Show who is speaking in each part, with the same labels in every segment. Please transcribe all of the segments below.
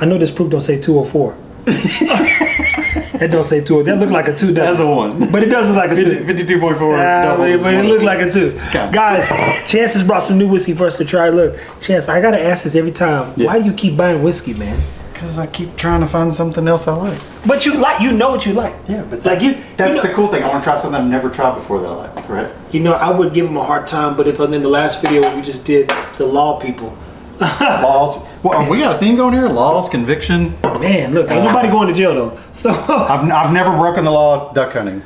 Speaker 1: I know this proof don't say 204. It don't say 2. That look like a 2.
Speaker 2: That's a 1.
Speaker 1: But it does look like a 2.
Speaker 2: 52.4.
Speaker 1: But it looked like a 2.
Speaker 2: Okay.
Speaker 1: Guys, Chance has brought some new whiskey for us to try. Look, Chance, I gotta ask this every time.
Speaker 2: Yeah.
Speaker 1: Why do you keep buying whiskey, man?
Speaker 2: Because I keep trying to find something else I like.
Speaker 1: But you know what you like.
Speaker 2: Yeah, but
Speaker 1: like
Speaker 2: that's the cool thing. I want to try something I've never tried before that I like, right?
Speaker 1: You know, I would give them a hard time, but if in the last video we just did the law people.
Speaker 2: Laws. Well, we got a thing going here. Laws, conviction.
Speaker 1: Man, look, ain't nobody going to jail though. So
Speaker 2: I've never broken the law of duck hunting.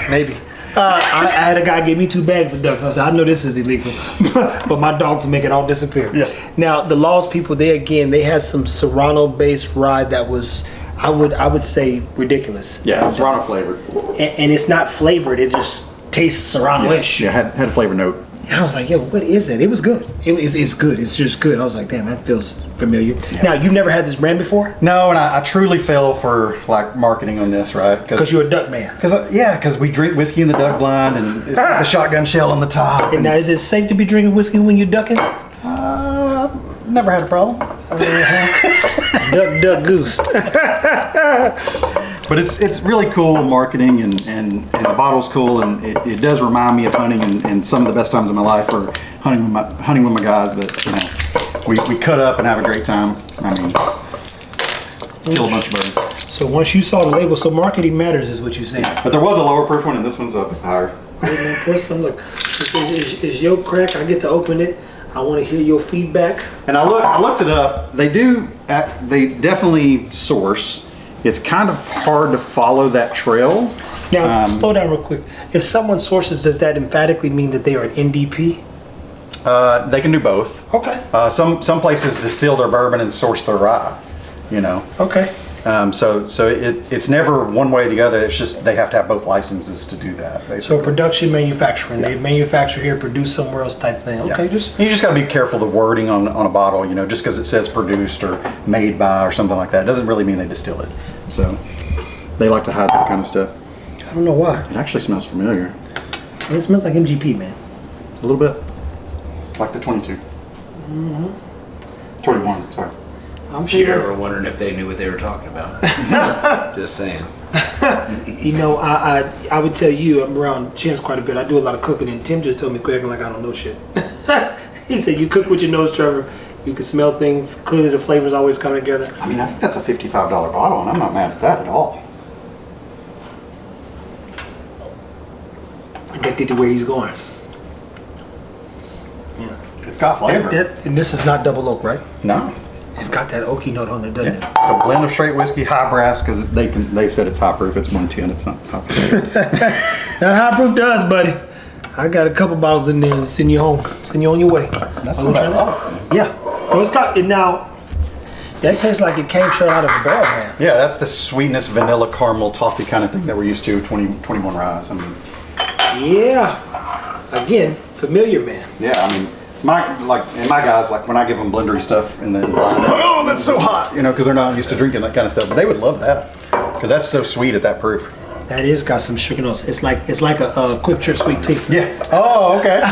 Speaker 1: Maybe. I had a guy give me 2 bags of ducks. I said, I know this is illegal, but my dogs will make it all disappear.
Speaker 2: Yeah.
Speaker 1: Now the Laws people, they had some Serrano-based rye that was, I would say, ridiculous.
Speaker 2: Yeah, it's Serrano flavored.
Speaker 1: And it's not flavored; it just tastes Serrano-ish.
Speaker 2: Yeah, had a flavor note.
Speaker 1: And I was like, yo, what is that? It was good. It's good. It's just good. I was like, damn, that feels familiar. Yeah. Now, you've never had this brand before?
Speaker 2: No, and I truly fell for like marketing on this, right?
Speaker 1: Because you're a duck man.
Speaker 2: Because we drink whiskey in the duck blind, and it's got the shotgun shell on the top.
Speaker 1: And now, is it safe to be drinking whiskey when you're ducking?
Speaker 2: I've never had a problem.
Speaker 1: Duck goose.
Speaker 2: But it's really cool marketing, and the bottle's cool, and it does remind me of hunting, and some of the best times of my life are hunting with my guys that we cut up and have a great time. I mean, kill a bunch of birds.
Speaker 1: So once you saw the label, so marketing matters is what you're saying.
Speaker 2: But there was a lower proof one, and this one's a bit higher.
Speaker 1: Hey man, pour some. Look, is your crack? I get to open it. I want to hear your feedback.
Speaker 2: And I looked it up. They definitely source. It's kind of hard to follow that trail.
Speaker 1: Now, slow down real quick. If someone sources, does that emphatically mean that they are an NDP?
Speaker 2: They can do both.
Speaker 1: Okay.
Speaker 2: Some places distill their bourbon and source their rye. You know.
Speaker 1: Okay.
Speaker 2: So it's never one way or the other. It's just they have to have both licenses to do that. Basically.
Speaker 1: So production, manufacturing. Yeah. They manufacture here, produce somewhere else type thing. Okay,
Speaker 2: yeah. You just got to be careful the wording on a bottle. You know, just because it says produced or made by or something like that doesn't really mean they distill it. So they like to hide that kind of stuff.
Speaker 1: I don't know why.
Speaker 2: It actually smells familiar.
Speaker 1: It smells like MGP, man.
Speaker 2: A little bit. Like the 22. Mm-hmm. 21, sorry.
Speaker 3: I'm sure you were wondering if they knew what they were talking about. Just saying.
Speaker 1: You know, I would tell you, I'm around Chance quite a bit. I do a lot of cooking, and Tim just told me quick, like I don't know shit. He said, you cook with your nose, Trevor. You can smell things. Clearly the flavors always come together.
Speaker 2: I mean, I think that's a $55 bottle, and I'm not mad at that at all.
Speaker 1: I get to where he's going. Yeah.
Speaker 2: It's got flavor.
Speaker 1: And this is not double oak, right?
Speaker 2: No.
Speaker 1: It's got that oaky note on it, doesn't it?
Speaker 2: A blend of straight whiskey, high brass, because they said it's high proof. It's 110. It's not high proof.
Speaker 1: That high proof does, buddy. I got a couple bottles in there to send you home. Send you on your way.
Speaker 2: That's not bad.
Speaker 1: Yeah. Well, it's got it now. That tastes like it came straight out of a barrel, man.
Speaker 2: Yeah, that's the sweetness, vanilla, caramel, toffee kind of thing that we're used to. 21 rye. I mean.
Speaker 1: Yeah. Again, familiar, man.
Speaker 2: Yeah, I mean. My guys, like when I give them blendery stuff and then oh, that's so hot, you know, because they're not used to drinking that kind of stuff. But they would love that because that's so sweet at that proof.
Speaker 1: That is got some sugar notes. It's like a Quick Trip sweet tea.
Speaker 2: Yeah. Oh, okay.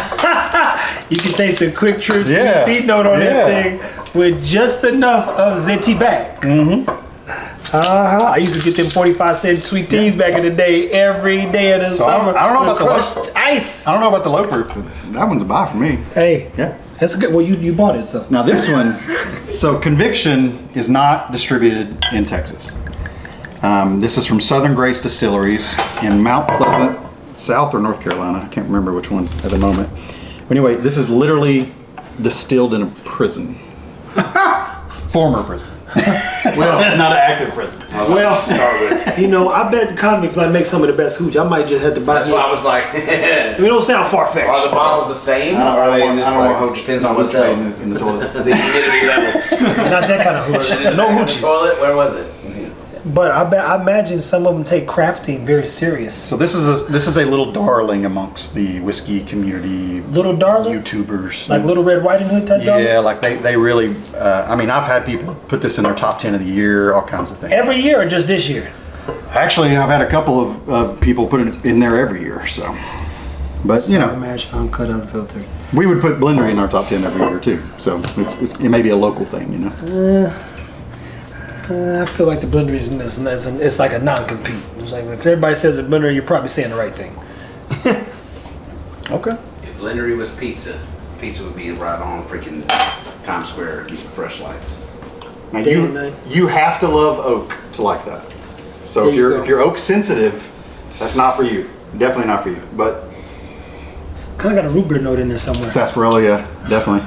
Speaker 1: You can taste the Quick Trip sweet tea note on that thing with just enough of Zenti back. Mm-hmm. I used to get them 45-cent sweet teas back in the day, every day of the summer.
Speaker 2: I don't know about the
Speaker 1: crushed ice.
Speaker 2: I don't know about the low proof, but that one's a buy for me.
Speaker 1: Hey,
Speaker 2: yeah,
Speaker 1: that's good. Well, you bought it, so.
Speaker 2: Now this one, so Conviction is not distributed in Texas. This is from Southern Grace Distilleries in Mount Pleasant, South or North Carolina. I can't remember which one at the moment. But anyway, this is literally distilled in a prison, former prison. Well, not an active prison.
Speaker 1: Well, you know, I bet the convicts might make some of the best hooch. I might just have to buy.
Speaker 3: That's why I was like.
Speaker 1: It don't sound far-fetched.
Speaker 3: Are the bottles the same? Or are they just like, depends on what's
Speaker 2: in the toilet.
Speaker 3: The humidity level.
Speaker 1: Not that kind of hooch. No hoochies.
Speaker 3: Toilet? Where was it?
Speaker 1: But I imagine some of them take crafting very serious.
Speaker 2: So this is a little darling amongst the whiskey community.
Speaker 1: Little darling?
Speaker 2: YouTubers.
Speaker 1: Like Little Red Riding Hood type darling?
Speaker 2: Yeah, like they really, I mean, I've had people put this in their top 10 of the year, all kinds of things.
Speaker 1: Every year or just this year?
Speaker 2: Actually, I've had a couple of people put it in there every year, so. But, you know.
Speaker 1: Mash, uncut, unfiltered.
Speaker 2: We would put Blender in our top 10 every year, too. So it may be a local thing, you know.
Speaker 1: I feel like the blendery it's like a non-compete. It's like if everybody says a blender, you're probably saying the right thing.
Speaker 2: Okay.
Speaker 3: If blendery was pizza, pizza would be right on freaking Times Square, fresh slice.
Speaker 2: Now you have to love oak to like that. So if you're oak sensitive, that's not for you. Definitely not for you. But
Speaker 1: kind of got a root beer note in there somewhere.
Speaker 2: sarsaparilla, yeah, definitely.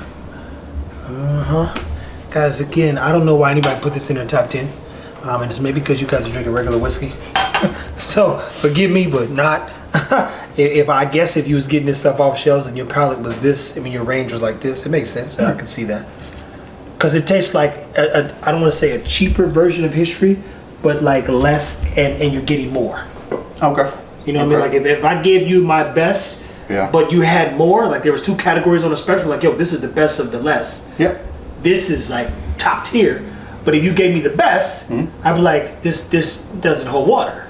Speaker 1: Guys, again, I don't know why anybody put this in their top 10. And it's maybe because you guys are drinking regular whiskey. So forgive me, but not. If I guess if you was getting this stuff off shelves and your palate was this, I mean your range was like this, it makes sense. I can see that. Because it tastes like I don't want to say a cheaper version of history, but like less and you're getting more.
Speaker 2: Okay.
Speaker 1: You know what I mean? Like if I gave you my best, but you had more, like there was 2 categories on the spectrum, like yo, this is the best of the less.
Speaker 2: Yep.
Speaker 1: This is like top tier. But if you gave me the best, I'd be like, this doesn't hold water.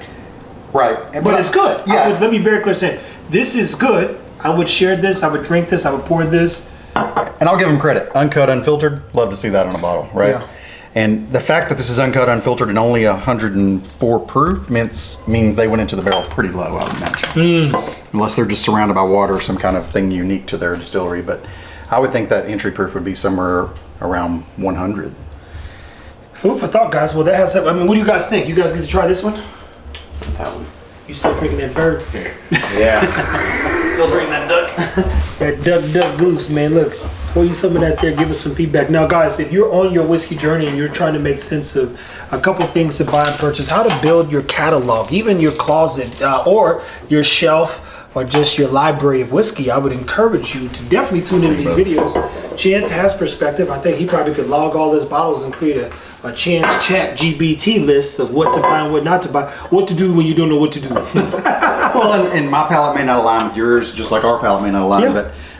Speaker 2: Right.
Speaker 1: But it's good.
Speaker 2: Yeah.
Speaker 1: Let me very clear say, this is good. I would share this, I would drink this, I would pour this.
Speaker 2: And I'll give them credit. Uncut, unfiltered, love to see that on a bottle, right?
Speaker 1: Yeah.
Speaker 2: And the fact that this is uncut, unfiltered, and only 104 proof means they went into the barrel pretty low, I would imagine. Unless they're just surrounded by water or some kind of thing unique to their distillery. But I would think that entry proof would be somewhere around 100.
Speaker 1: Food for thought, guys. Well, that has. I mean, what do you guys think? You guys get to try this one?
Speaker 3: That one.
Speaker 1: You still drinking that bird?
Speaker 3: Yeah. Still drinking that duck.
Speaker 1: That duck goose, man. Look, pour you some of that there. Give us some feedback. Now, guys, if you're on your whiskey journey and you're trying to make sense of a couple things to buy and purchase, how to build your catalog, even your closet or your shelf, or just your library of whiskey, I would encourage you to definitely tune into these videos. Chance has perspective. I think he probably could log all his bottles and create a Chance Chat GBT list of what to buy and what not to buy, what to do when you don't know what to do.
Speaker 2: Well, and my palate may not align with yours, just like our palate may not align.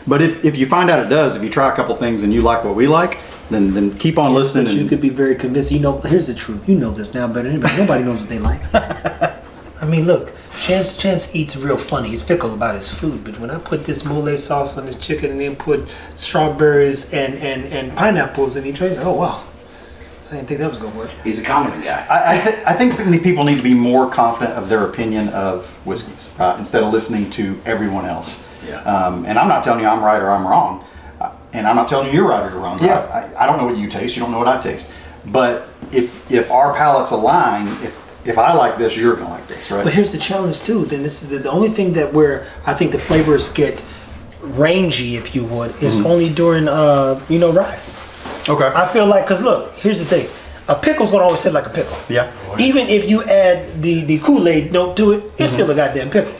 Speaker 2: But if you find out it does, if you try a couple things and you like what we like, then keep on listening.
Speaker 1: But you could be very convinced. You know, here's the truth. You know this now better than anybody. Nobody knows what they like. I mean, look, Chance eats real funny. He's fickle about his food. But when I put this mole sauce on his chicken and then put strawberries and pineapples and he tries, oh wow, I didn't think that was gonna work.
Speaker 3: He's a comedy guy.
Speaker 2: I think people need to be more confident of their opinion of whiskeys instead of listening to everyone else.
Speaker 3: Yeah.
Speaker 2: And I'm not telling you I'm right or I'm wrong, and I'm not telling you you're right or you're wrong.
Speaker 1: Yeah.
Speaker 2: I don't know what you taste. You don't know what I taste. But if our palates align, if I like this, you're gonna like this, right?
Speaker 1: But here's the challenge too. Then this is the only thing that where I think the flavors get rangy, if you would, is only during rise.
Speaker 2: Okay.
Speaker 1: I feel like, cause look, here's the thing. A pickle's gonna always sit like a pickle.
Speaker 2: Yeah.
Speaker 1: Even if you add the Kool-Aid note to it, it's still a goddamn pickle.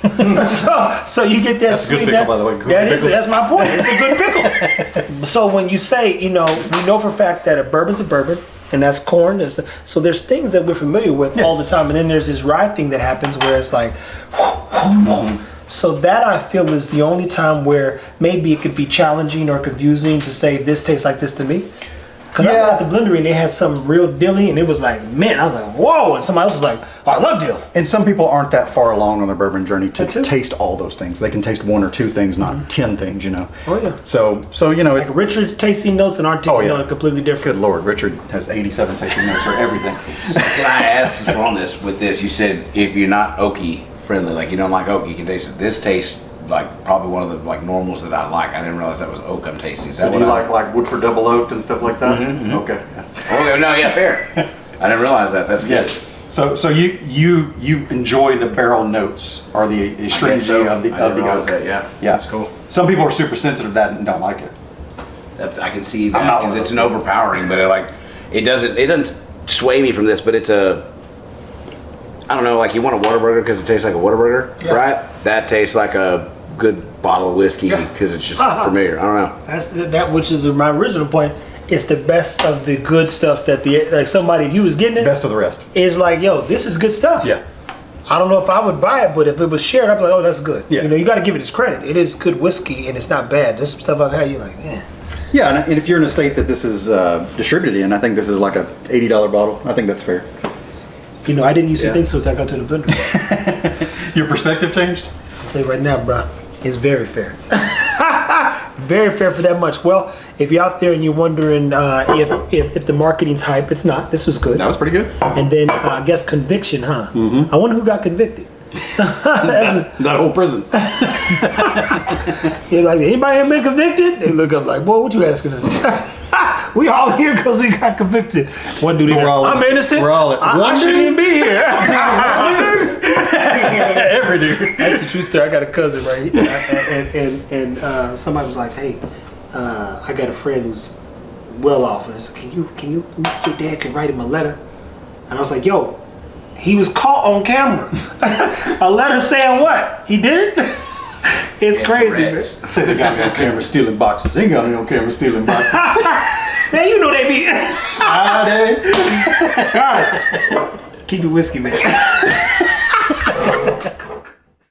Speaker 1: so you get that
Speaker 2: That's a good pickle, by the way.
Speaker 1: That's my point. It's a good pickle. So when you say, we know for a fact that a bourbon's a bourbon, and that's corn. So there's things that we're familiar with all the time, and then there's this rye thing that happens where it's like, so that I feel is the only time where maybe it could be challenging or confusing to say this tastes like this to me. Because I went out the blendery and they had some real dilly and it was like, man, I was like, whoa. And somebody else was like, oh, I love dill.
Speaker 2: And some people aren't that far along on their bourbon journey to taste all those things. They can taste 1 or 2 things, not 10 things,
Speaker 1: Oh, yeah.
Speaker 2: So
Speaker 1: like Richard's tasting notes and our tasting notes are completely different.
Speaker 2: Good Lord, Richard has 87 tasting notes for everything.
Speaker 3: Can I ask, since we're on this, with this, you said if you're not oaky friendly, like you don't like oak, you can taste it. This tastes like probably one of the normals that I like. I didn't realize that was oak I'm tasting.
Speaker 2: So do you like Woodford double oaked and stuff like that? Okay.
Speaker 3: Okay, no, yeah, fair. I didn't realize that. That's good.
Speaker 2: So you enjoy the barrel notes or the astringency of the oak.
Speaker 3: Yeah, that's cool.
Speaker 2: Some people are super sensitive to that and don't like it.
Speaker 3: I can see that because it's an overpowering, but it doesn't sway me from this. But it's I don't know, like you want a Whataburger because it tastes like a Whataburger, right? That tastes like a good bottle of whiskey because it's just familiar. I don't know.
Speaker 1: That's that, which is my original point. It's the best of the good stuff that somebody, if you was getting it,
Speaker 2: best of the rest,
Speaker 1: is like, yo, this is good stuff.
Speaker 2: Yeah.
Speaker 1: I don't know if I would buy it, but if it was shared, I'd be like, oh, that's good.
Speaker 2: Yeah.
Speaker 1: You got to give it its credit. It is good whiskey and it's not bad. There's some stuff I've had, you're like, man.
Speaker 2: Yeah, and if you're in a state that this is distributed in, I think this is like a $80 bottle. I think that's fair.
Speaker 1: I didn't used to think so until I got to the blender.
Speaker 2: Your perspective changed?
Speaker 1: I'll tell you right now, bro, it's very fair. Very fair for that much. Well, if you're out there and you're wondering if the marketing's hype, it's not. This was good.
Speaker 2: That was pretty good.
Speaker 1: And then I guess conviction, huh? Mm-hmm. I wonder who got convicted.
Speaker 2: that whole prison.
Speaker 1: You're like, anybody here been convicted? They look up like, boy, what you asking us? We all here because we got convicted. One dude, I'm innocent.
Speaker 2: We're all
Speaker 1: I shouldn't even be here.
Speaker 2: Every dude.
Speaker 1: That's a true story. I got a cousin, right? And somebody was like, hey, I got a friend who's well off. And I said, can you, your dad can write him a letter? And I was like, yo, he was caught on camera. A letter saying what? He did it? It's crazy, man.
Speaker 2: Said they got me on camera stealing boxes. They ain't got me on camera stealing boxes.
Speaker 1: Man, you know they be
Speaker 2: Friday.
Speaker 1: guys. Keep it whiskey, man.